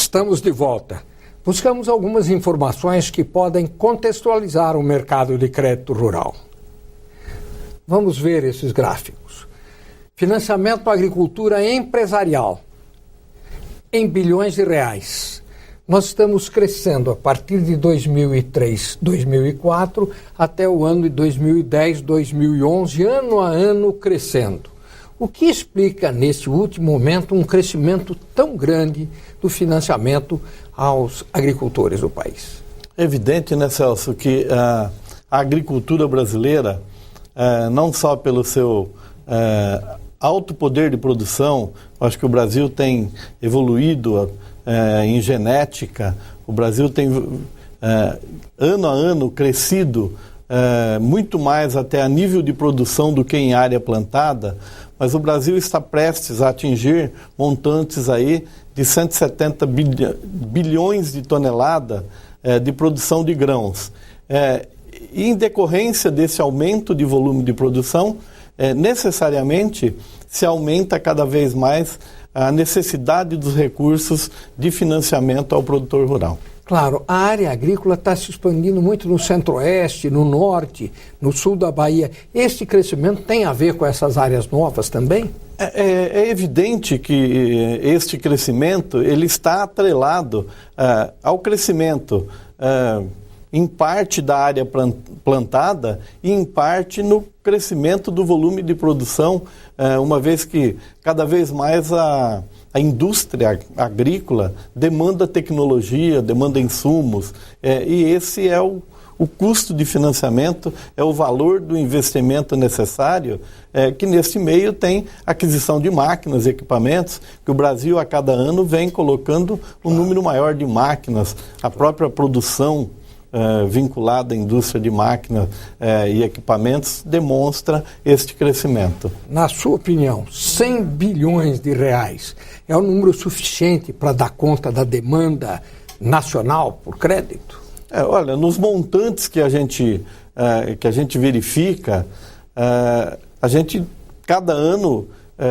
Estamos de volta. Buscamos algumas informações que podem contextualizar o mercado de crédito rural. Vamos ver esses gráficos. Financiamento à agricultura empresarial em bilhões de reais. Nós estamos crescendo a partir de 2003, 2004 até o ano de 2010, 2011, ano a ano crescendo. O que explica, nesse último momento, um crescimento tão grande do financiamento aos agricultores do país? É evidente, né, Celso, que a agricultura brasileira, não só pelo seu alto poder de produção, acho que o Brasil tem evoluído em genética, o Brasil tem ano a ano crescido muito mais até a nível de produção do que em área plantada, mas o Brasil está prestes a atingir montantes aí de 170 bilhões de toneladas de produção de grãos. E em decorrência desse aumento de volume de produção, necessariamente se aumenta cada vez mais a necessidade dos recursos de financiamento ao produtor rural. Claro, a área agrícola está se expandindo muito no centro-oeste, no norte, no sul da Bahia. Este crescimento tem a ver com essas áreas novas também? É evidente que este crescimento ele está atrelado ao crescimento em parte da área plantada e em parte no crescimento do volume de produção, uma vez que cada vez mais a indústria agrícola demanda tecnologia, demanda insumos, e esse é o custo de financiamento, é o valor do investimento necessário, que neste meio tem aquisição de máquinas e equipamentos, que o Brasil a cada ano vem colocando um número maior de máquinas, a própria produção vinculada à indústria de máquinas e equipamentos demonstra este crescimento. Na sua opinião, 100 bilhões de reais é um número suficiente para dar conta da demanda nacional por crédito? Olha, nos montantes que a gente verifica, a gente, cada ano,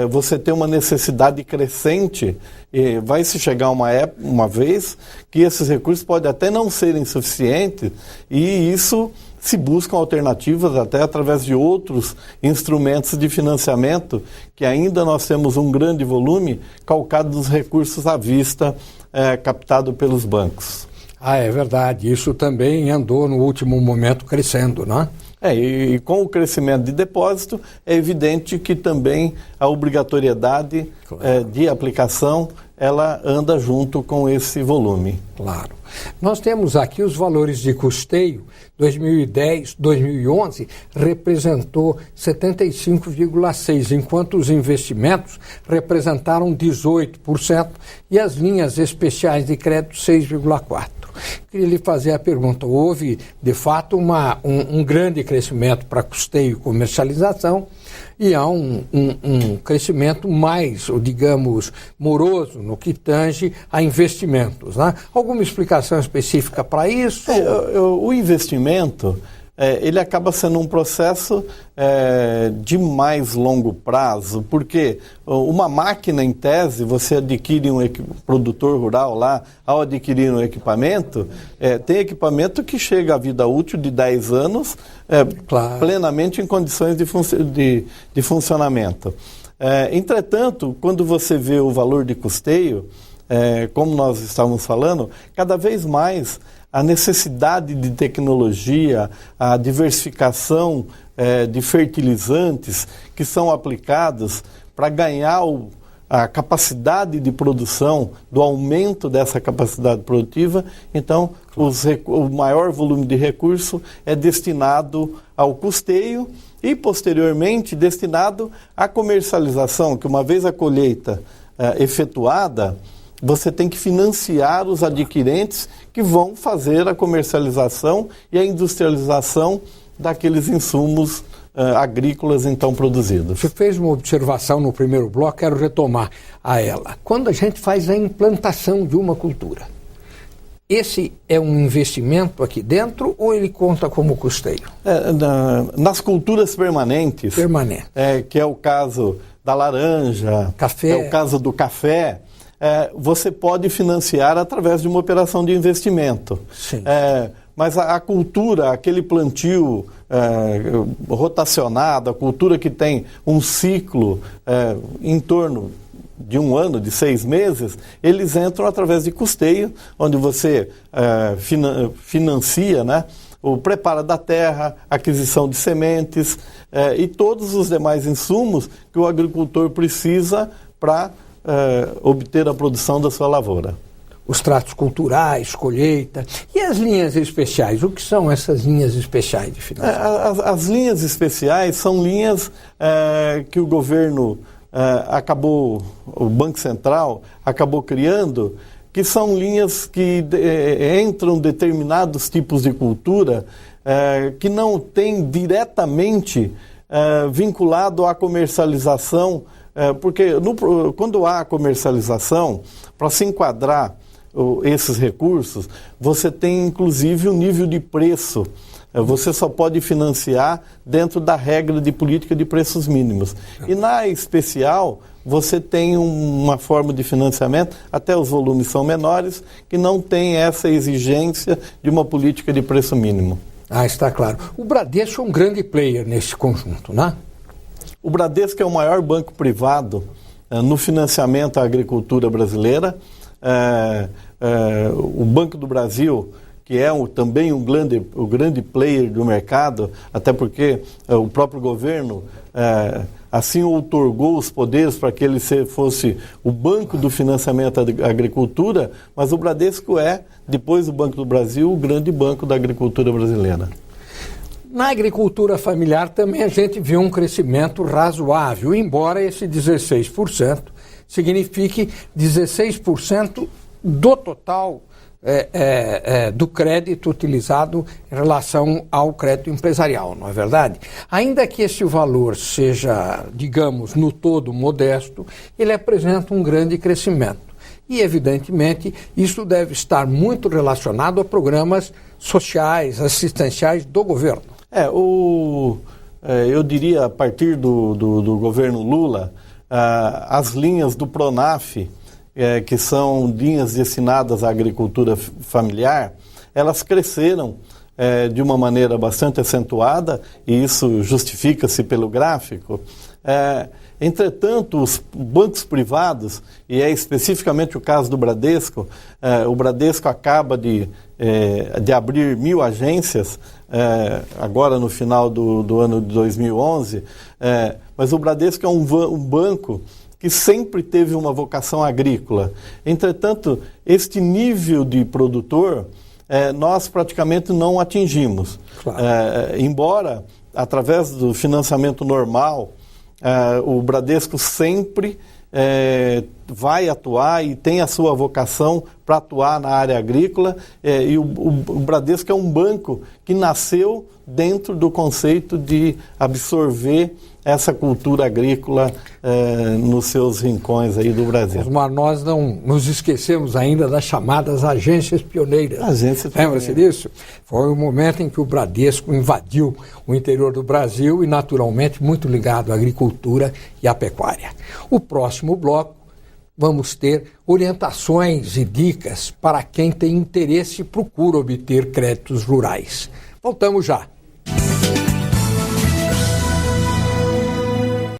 você tem uma necessidade crescente e vai se chegar uma vez que esses recursos podem até não serem suficientes e isso se buscam alternativas até através de outros instrumentos de financiamento que ainda nós temos um grande volume calcado dos recursos à vista captado pelos bancos. É verdade. Isso também andou no último momento crescendo, não é? E com o crescimento de depósito, é evidente que também a obrigatoriedade de aplicação, ela anda junto com esse volume. Claro. Nós temos aqui os valores de custeio. 2010, 2011 representou 75,6%, enquanto os investimentos representaram 18% e as linhas especiais de crédito 6,4%. Queria lhe fazer a pergunta, houve de fato um grande crescimento para custeio e comercialização e há um crescimento mais, digamos, moroso no que tange a investimentos, né? Alguma explicação específica para isso? O investimento, ele acaba sendo um processo de mais longo prazo, porque uma máquina, em tese, você adquire produtor rural lá, ao adquirir um equipamento, tem equipamento que chega à vida útil de 10 anos, claro, plenamente em condições de funcionamento. Entretanto, quando você vê o valor de custeio, como nós estávamos falando, cada vez mais a necessidade de tecnologia, a diversificação de fertilizantes que são aplicados para ganhar a capacidade de produção, do aumento dessa capacidade produtiva. Então, o maior volume de recurso é destinado ao custeio e, posteriormente, destinado à comercialização, que uma vez a colheita efetuada, você tem que financiar os adquirentes que vão fazer a comercialização e a industrialização daqueles insumos agrícolas então produzidos. Você fez uma observação no primeiro bloco, quero retomar a ela. Quando a gente faz a implantação de uma cultura, esse é um investimento aqui dentro ou ele conta como custeio? Nas culturas permanentes, que é o caso da laranja, café, é o caso do café, você pode financiar através de uma operação de investimento. Sim. Mas a cultura, aquele plantio rotacionado, a cultura que tem um ciclo em torno de 1 ano, de 6 meses, eles entram através de custeio, onde você financia, né, o preparo da terra, aquisição de sementes e todos os demais insumos que o agricultor precisa para obter a produção da sua lavoura. Os tratos culturais, colheita. E as linhas especiais? O que são essas linhas especiais de financiamento? As linhas especiais são linhas que o governo o Banco Central acabou criando, que são linhas que entram determinados tipos de cultura que não têm diretamente vinculado à comercialização, porque quando há comercialização, para se enquadrar esses recursos, você tem inclusive um nível de preço. Você só pode financiar dentro da regra de política de preços mínimos. E na especial, você tem uma forma de financiamento, até os volumes são menores, que não tem essa exigência de uma política de preço mínimo. Está claro. O Bradesco é um grande player nesse conjunto, né? O Bradesco é o maior banco privado no financiamento à agricultura brasileira. O Banco do Brasil, que é também o grande player do mercado, até porque o próprio governo assim outorgou os poderes para que ele fosse o banco do financiamento à agricultura, mas o Bradesco depois do Banco do Brasil, o grande banco da agricultura brasileira. Na agricultura familiar também a gente vê um crescimento razoável, embora esse 16% signifique 16% do total do crédito utilizado em relação ao crédito empresarial, não é verdade? Ainda que esse valor seja, digamos, no todo modesto, ele apresenta um grande crescimento. E, evidentemente, isso deve estar muito relacionado a programas sociais, assistenciais do governo. Eu diria, a partir do governo Lula, as linhas do PRONAF, que são linhas destinadas à agricultura familiar, elas cresceram de uma maneira bastante acentuada, e isso justifica-se pelo gráfico. Entretanto, os bancos privados, e é especificamente o caso do Bradesco, o Bradesco acaba de abrir 1.000 agências, agora no final do ano de 2011, mas o Bradesco é um banco que sempre teve uma vocação agrícola. Entretanto, este nível de produtor, nós praticamente não atingimos. Claro. Embora, através do financiamento normal, o Bradesco sempre vai atuar e tem a sua vocação para atuar na área agrícola, e o Bradesco é um banco que nasceu dentro do conceito de absorver essa cultura agrícola nos seus rincões aí do Brasil. Mas nós não nos esquecemos ainda das chamadas agências pioneiras. Lembra-se disso? Foi o momento em que o Bradesco invadiu o interior do Brasil e, naturalmente, muito ligado à agricultura e à pecuária. O próximo bloco, vamos ter orientações e dicas para quem tem interesse e procura obter créditos rurais. Voltamos já.